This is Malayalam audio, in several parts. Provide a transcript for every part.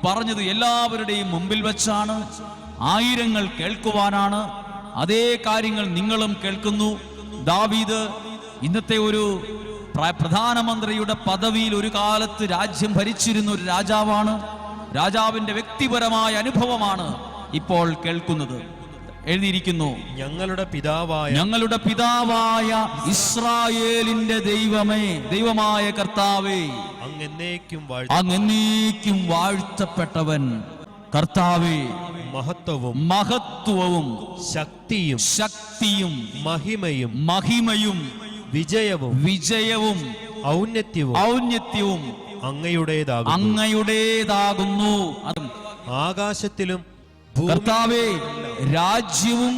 പറഞ്ഞത് എല്ലാവരുടെയും മുമ്പിൽ വെച്ചാണ്, ആയിരങ്ങൾ കേൾക്കുവാനാണ്. അതേ കാര്യങ്ങൾ നിങ്ങളും കേൾക്കുന്നു. ദാവീദ് ഇന്നത്തെ ഒരു പ്രധാനമന്ത്രിയുടെ പദവിയിൽ ഒരു കാലത്ത് രാജ്യം ഭരിച്ചിരുന്ന ഒരു രാജാവാണ്. രാജാവിന്റെ വ്യക്തിപരമായ അനുഭവമാണ് ഇപ്പോൾ കേൾക്കുന്നത്. എഴുതിയിരിക്കുന്നു, ഞങ്ങളുടെ പിതാവായ ഇസ്രായേലിന്റെ ദൈവമേ, ദൈവമായ കർത്താവേ, അങ്ങെന്നേക്കും വാഴ്ത്തപ്പെട്ടവൻ. കർത്താവേ, മഹത്വവും ശക്തിയും മഹിമയും വിജയവും ഔന്നത്യവും അങ്ങയുടേതാകുന്നു. ആകാശത്തിലും കർത്താവേ, രാജ്യവും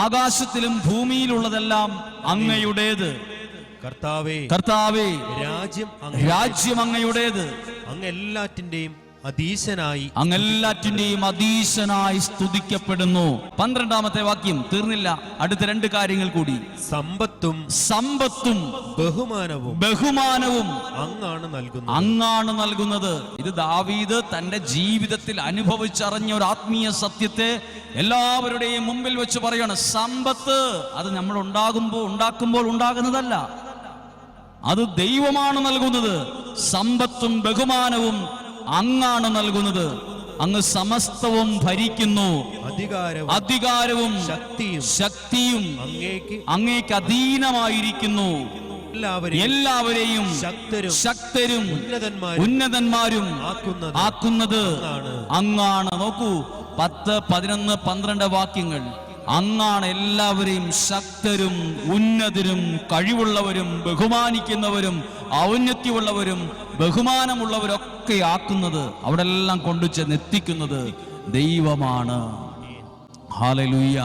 ആകാശത്തിലും ഭൂമിയിലുള്ളതെല്ലാം അങ്ങയുടേത്. കർത്താവേ, രാജ്യം അങ്ങയുടേത്. അങ്ങെല്ലാറ്റിന്റെയും അതീശനായി സ്തുതിക്കപ്പെടുന്നു. 12ാമത്തെ വാക്യം തീർന്നില്ല, അടുത്ത 2 കാര്യങ്ങൾ കൂടി. സമ്പത്തും ബഹുമാനവും അങ്ങാണ് നൽകുന്നത്. ഇത് ദാവീദ് തന്റെ ജീവിതത്തിൽ അനുഭവിച്ചറിഞ്ഞ ഒരു ആത്മീയ സത്യത്തെ എല്ലാവരുടെയും മുമ്പിൽ വെച്ച് പറയാണ്. സമ്പത്ത് അത് നമ്മൾ ഉണ്ടാക്കുമ്പോൾ ഉണ്ടാകുന്നതല്ല, അത് ദൈവമാണ് നൽകുന്നത്. സമ്പത്തും ബഹുമാനവും അങ്ങാണ് നൽകുന്നത്. അങ്ങ് സമസ്തവും ഭരിക്കുന്നു. അധികാരവും ശക്തിയും അങ്ങേക്ക് അധീനമായിരിക്കുന്നു. എല്ലാവരെയും ശക്തരും ഉന്നതന്മാരും ആക്കുന്നത് അങ്ങാണ്. നോക്കൂ, 10, 11, 12 വാക്യങ്ങൾ. അങ്ങാണ് എല്ലാവരെയും ശക്തരും ഉന്നതരും കഴിവുള്ളവരും ബഹുമാനിക്കുന്നവരും ഔന്നത്യമുള്ളവരും ബഹുമാനമുള്ളവരൊക്കെ ആക്കുന്നത്. അവിടെ എല്ലാം കൊണ്ടുചെന്ന് എത്തിക്കുന്നത് ദൈവമാണ്. ഹല്ലേലൂയ.